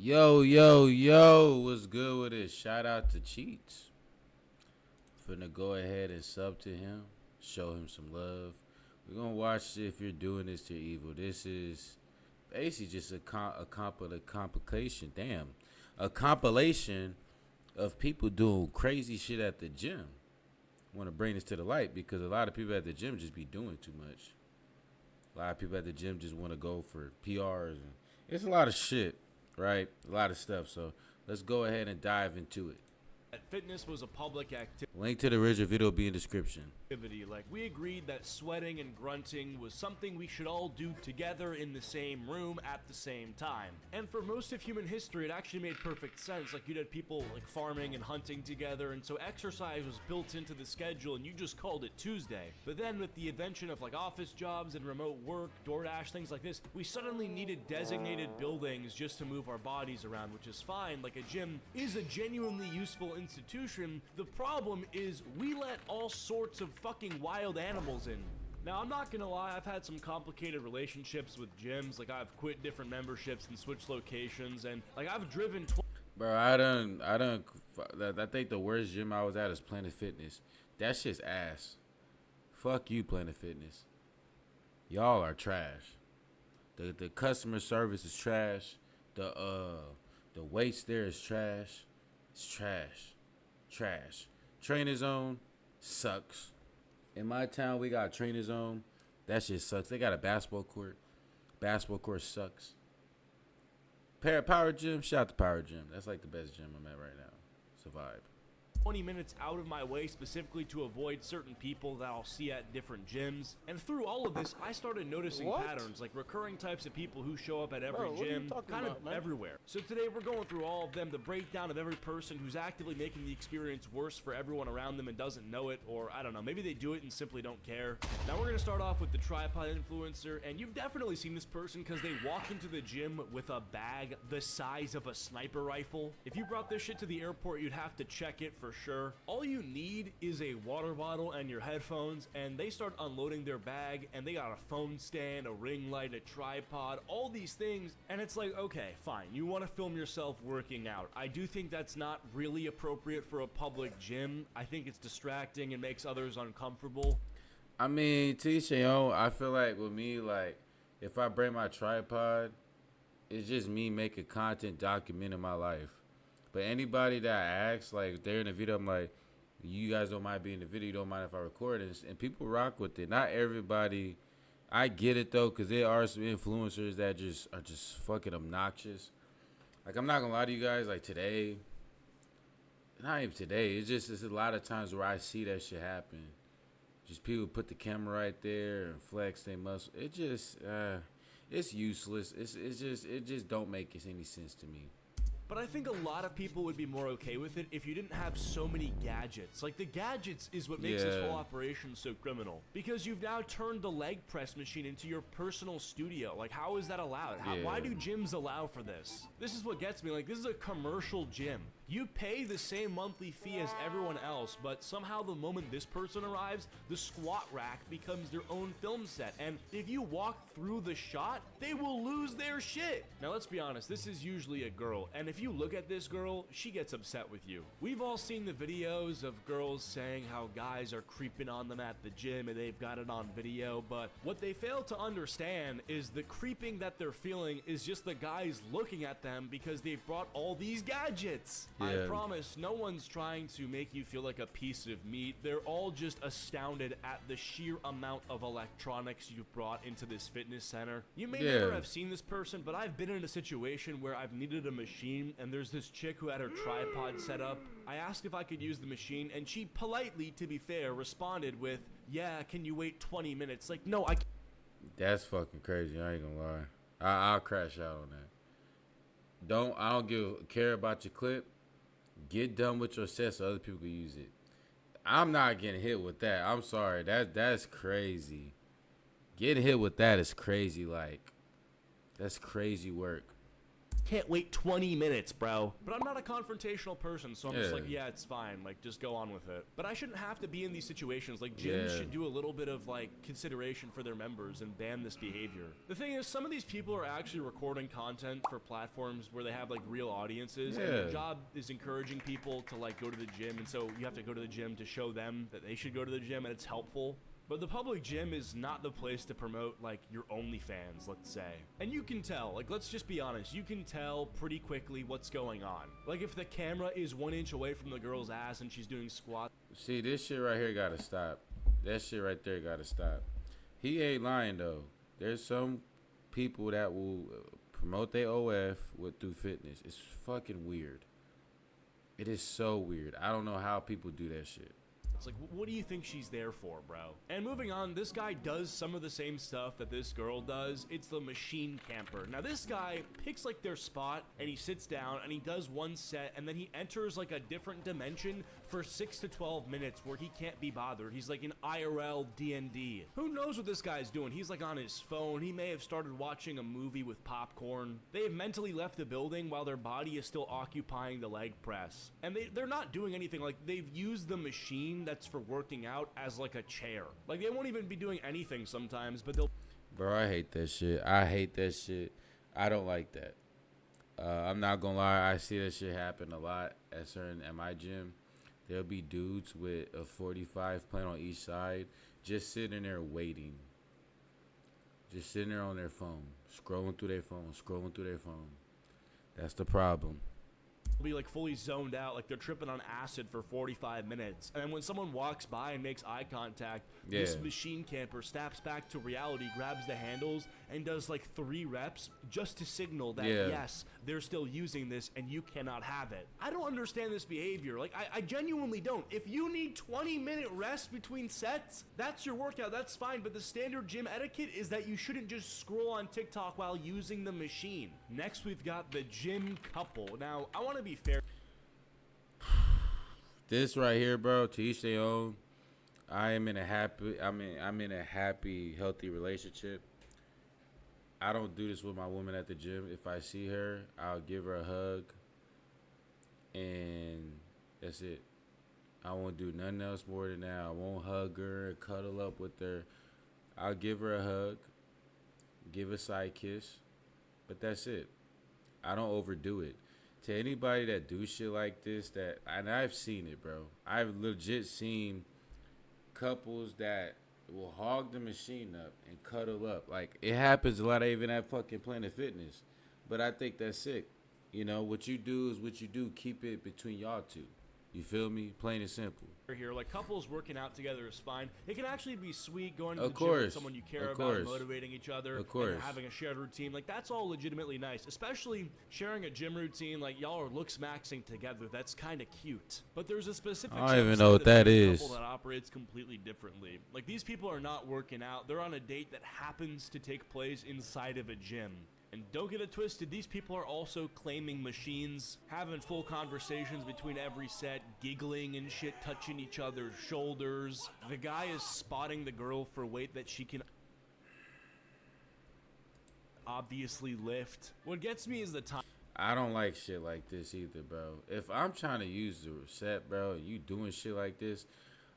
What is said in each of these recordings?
Yo, what's good with it? Shout out to Cheats. Finna go ahead and sub to him, show him some love. We're gonna watch If You're Doing This to Evil. This is basically just a compilation. Damn. A compilation of people doing crazy shit at the gym. Want to bring this to the light because a lot of people at the gym just be doing too much. A lot of people at the gym just want to go for PRs. And it's a lot of shit, right? A lot of stuff. So let's go ahead and dive into it. Fitness was a public activity. Link to the original video will be in the description. Like, we agreed that sweating and grunting was something we should all do together in the same room at the same time. And for most of human history, it actually made perfect sense. Like, you'd had people like farming and hunting together, and so exercise was built into the schedule, and you just called it Tuesday. But then with the invention of like office jobs and remote work, DoorDash, things like this, we suddenly needed designated buildings just to move our bodies around, which is fine. Like, a gym is a genuinely useful institution. The problem is we let all sorts of fucking wild animals in. Now, I'm not gonna lie, I've had some complicated relationships with gyms. Like, I've quit different memberships and switched locations, and like I've driven Bro, I think the worst gym I was at is Planet Fitness. That shit's ass. Fuck you, Planet Fitness. Y'all are trash. The customer service is trash. The weights there is trash. It's trash. Trainer Zone sucks. In my town, we got Trainer Zone. That shit sucks. They got a basketball court. Basketball court sucks. Power Gym. Shout out to Power Gym. That's like the best gym I'm at right now. It's a vibe. 20 minutes out of my way specifically to avoid certain people that I'll see at different gyms. And through all of this, I started noticing patterns, like recurring types of people who show up at every gym, kind of everywhere. So today we're going through all of them, the breakdown of every person who's actively making the experience worse for everyone around them and doesn't know it, or I don't know, maybe they do it and simply don't care. Now we're gonna start off with the tripod influencer, and you've definitely seen this person because they walk into the gym with a bag the size of a sniper rifle. If you brought this shit to the airport, you'd have to check it for sure. All you need is a water bottle and your headphones, and they start unloading their bag, and they got a phone stand, a ring light, a tripod, all these things, and it's like, okay, fine, you want to film yourself working out. I do think that's not really appropriate for a public gym. I think it's distracting and makes others uncomfortable. I mean, teach your own. I feel like with me, like, if I bring my tripod, it's just me making content documenting my life. But anybody that asks, like, they're in the video, I'm like, you guys don't mind being in the video, you don't mind if I record it, and people rock with it. Not everybody, I get it though, because there are some influencers that just are just fucking obnoxious. Like, I'm not gonna lie to you guys, like today, not even today, it's a lot of times where I see that shit happen. Just people put the camera right there and flex their muscle. It just, it's useless. It just don't make any sense to me. But I think a lot of people would be more okay with it if you didn't have so many gadgets. Like, the gadgets is what makes this whole operation so criminal. Because you've now turned the leg press machine into your personal studio. Like, how is that allowed? Why do gyms allow for this? This is what gets me. Like, this is a commercial gym. You pay the same monthly fee as everyone else, but somehow the moment this person arrives, the squat rack becomes their own film set. And if you walk through the shot, they will lose their shit. Now, let's be honest, this is usually a girl. And if you look at this girl, she gets upset with you. We've all seen the videos of girls saying how guys are creeping on them at the gym and they've got it on video, but what they fail to understand is the creeping that they're feeling is just the guys looking at them because they've brought all these gadgets. I promise no one's trying to make you feel like a piece of meat. They're all just astounded at the sheer amount of electronics you've brought into this fitness center. You may never have seen this person, but I've been in a situation where I've needed a machine and there's this chick who had her tripod set up. I asked if I could use the machine and she politely, to be fair, responded with, yeah, can you wait 20 minutes? Like, no, I can't. That's fucking crazy. I ain't gonna lie. I'll crash out on that. I don't care about your clip. Get done with your set so other people can use it. I'm not getting hit with that. I'm sorry. That's crazy. Getting hit with that is crazy. Like, that's crazy work. can't wait 20 minutes, bro. But I'm not a confrontational person, so I'm just Yeah. like, yeah, it's fine. Like, just go on with it. But I shouldn't have to be in these situations. Like, gyms should do a little bit of, like, consideration for their members and ban this behavior. The thing is, some of these people are actually recording content for platforms where they have, like, real audiences. And their job is encouraging people to, like, go to the gym. And so you have to go to the gym to show them that they should go to the gym and it's helpful. But the public gym is not the place to promote, like, your OnlyFans, let's say. And you can tell, like, let's just be honest, you can tell pretty quickly what's going on. Like, if the camera is 1 inch away from the girl's ass and she's doing squats. See, this shit right here gotta stop. That shit right there gotta stop. He ain't lying, though. There's some people that will promote their OF through fitness. It's fucking weird. It is so weird. I don't know how people do that shit. It's like, what do you think she's there for, bro? And moving on, this guy does some of the same stuff that this girl does. It's the machine camper. Now, this guy picks, like, their spot, and he sits down, and he does one set, and then he enters, like, a different dimension for 6 to 12 minutes where he can't be bothered. He's, like, an IRL D&D. Who knows what this guy's doing? He's, like, on his phone. He may have started watching a movie with popcorn. They have mentally left the building while their body is still occupying the leg press. And they're not doing anything. Like, they've used the machine that's for working out as like a chair. Like, they won't even be doing anything sometimes, but they'll. Bro, I hate that shit. I hate that shit. I don't like that. I'm not gonna lie. I see that shit happen a lot at my gym. There'll be dudes with a 45 playing on each side, just sitting there waiting. Just sitting there on their phone, scrolling through their phone. That's the problem. Be like fully zoned out, like they're tripping on acid for 45 minutes. And then when someone walks by and makes eye contact, this machine camper snaps back to reality, grabs the handles, and does like 3 reps just to signal that yes, they're still using this and you cannot have it. I don't understand this behavior. Like, I genuinely don't. If you need 20-minute rest between sets, that's your workout, that's fine. But the standard gym etiquette is that you shouldn't just scroll on TikTok while using the machine. Next, we've got the gym couple. Now, I want to be fair. This right here, bro, to each their own. I'm in a happy, healthy relationship. I don't do this with my woman at the gym. If I see her, I'll give her a hug, and that's it. I won't do nothing else more than that. I won't hug her and cuddle up with her. I'll give her a hug, give a side kiss, but that's it. I don't overdo it. To anybody that do shit like this, and I've seen it, bro. I've legit seen couples that will hog the machine up and cuddle up. Like, it happens a lot even at fucking Planet Fitness. But I think that's sick. You know, what you do is what you do. Keep it between y'all two. You feel me? Plain and simple. Here, like, couples working out together is fine. It can actually be sweet going to the gym with someone you care about, motivating each other, and having a shared routine. Like, that's all legitimately nice. Especially sharing a gym routine, like, y'all are looks maxing together. That's kind of cute. But there's a specific I don't even know what that is. Couple that operates completely differently. Like, these people are not working out. They're on a date that happens to take place inside of a gym. And don't get it twisted, these people are also claiming machines, having full conversations between every set, giggling and shit, touching each other's shoulders. The guy is spotting the girl for weight that she can obviously lift. What gets me is the time. I don't like shit like this either, bro. If I'm trying to use the set, bro, and you doing shit like this,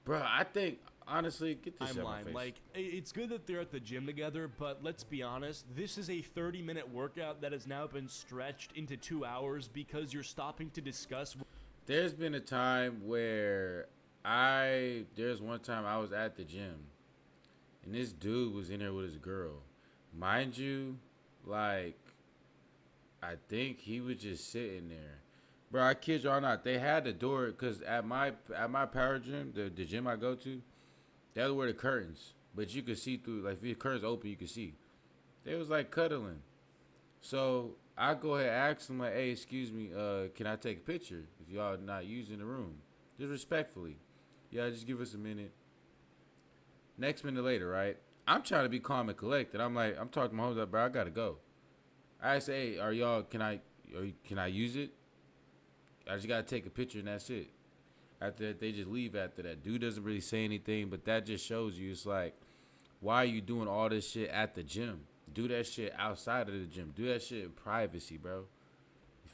bro, I think, honestly, get this shit out of my face. Like, it's good that they're at the gym together, but let's be honest, this is a 30-minute workout that has now been stretched into 2 hours because you're stopping to discuss. There's been a time where there's one time I was at the gym, and this dude was in there with his girl. Mind you, like, I think he was just sitting there. Bro, I kid y'all not. They had the door, because at my power gym, the gym I go to, that's where the curtains. But you could see through, like, if the curtains open, you could see. They was, like, cuddling. So I go ahead and ask them, like, hey, excuse me, can I take a picture if y'all not using the room? Just respectfully. Yeah, just give us a minute. Next minute later, right? I'm trying to be calm and collected. I'm talking to my homies, like, bro, I got to go. I say, hey, can I use it? I just got to take a picture and that's it. After that, they just leave after that. Dude doesn't really say anything, but that just shows you, it's like, why are you doing all this shit at the gym? Do that shit outside of the gym. Do that shit in privacy, bro.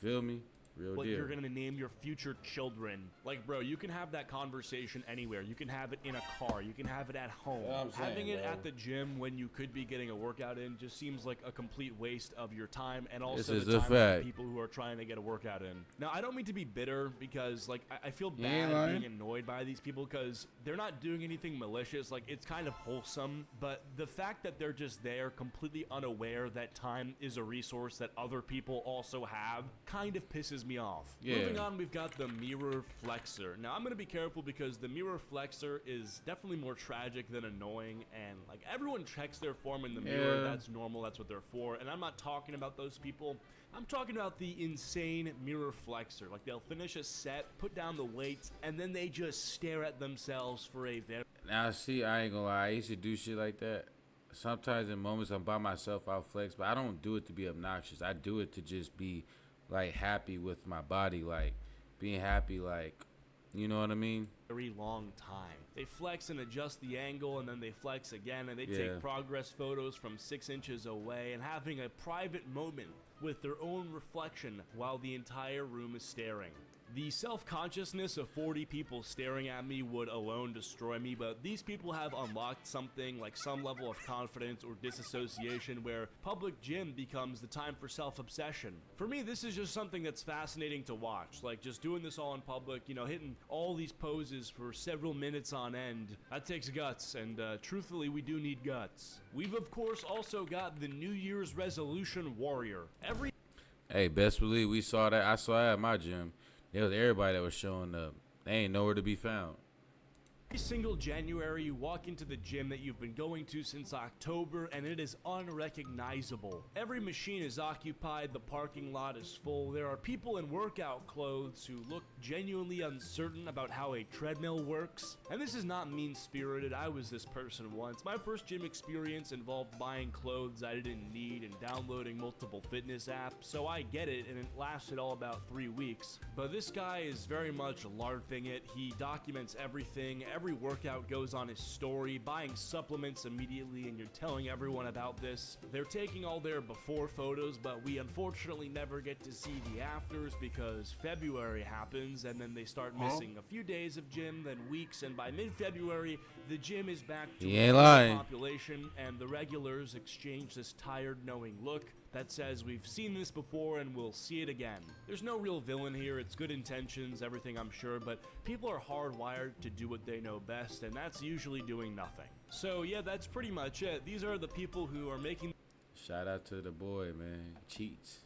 feel me? Real what deal. you're gonna name your future children. Like, bro, you can have that conversation anywhere. You can have it in a car. You can have it at home. That's what I'm saying, Having it bro. at the gym when you could be getting a workout in just seems like a complete waste of your time and also This is the a time of the fact. people who are trying to get a workout in. Now, I don't mean to be bitter because, like, I feel You ain't bad lying. being annoyed by these people because they're not doing anything malicious. Like, it's kind of wholesome, but the fact that they're just there completely unaware that time is a resource that other people also have kind of pisses me off. Yeah. Moving on, we've got the mirror flexor. Now, I'm going to be careful because the mirror flexor is definitely more tragic than annoying, and like everyone checks their form in the mirror. Yeah. That's normal. That's what they're for. And I'm not talking about those people. I'm talking about the insane mirror flexor. Like, they'll finish a set, put down the weights, and then they just stare at themselves for a very Now, see, I ain't gonna lie. I used to do shit like that. Sometimes in moments I'm by myself, I'll flex, but I don't do it to be obnoxious. I do it to just be, like, happy with my body, like, being happy, like, you know what I mean? very long time. They flex and adjust the angle, and then they flex again, and they Yeah. take progress photos from 6 inches away and having a private moment with their own reflection while the entire room is staring. The self-consciousness of 40 people staring at me would alone destroy me, but these people have unlocked something like some level of confidence or disassociation where public gym becomes the time for self-obsession. For me, this is just something that's fascinating to watch, like just doing this all in public, you know, hitting all these poses for several minutes on end. That takes guts, and truthfully, we do need guts. We've, of course, also got the New Year's resolution warrior. Hey, best believe we saw that. I saw that at my gym. There was everybody that was showing up. They ain't nowhere to be found. Every single January, you walk into the gym that you've been going to since October, and it is unrecognizable. Every machine is occupied, the parking lot is full. There are people in workout clothes who look genuinely uncertain about how a treadmill works. And this is not mean-spirited. I was this person once. My first gym experience involved buying clothes I didn't need and downloading multiple fitness apps, so I get it, and it lasted all about 3 weeks. But this guy is very much LARPing it. He documents everything. Every workout goes on his story, buying supplements immediately, and you're telling everyone about this. They're taking all their before photos, but we unfortunately never get to see the afters because February happens, and then they start missing a few days of gym, then weeks, and by mid-February, the gym is back to He ain't a lying. population, and the regulars exchange this tired, knowing look that says we've seen this before and we'll see it again. There's no real villain here. It's good intentions, everything I'm sure, but people are hardwired to do what they know best, and that's usually doing nothing. So yeah, that's pretty much it. These are the people who are making Shout out to the boy, man. Cheats.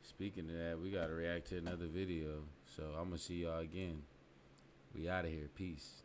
Speaking of that, we got to react to another video. So I'm going to see y'all again. We out of here. Peace.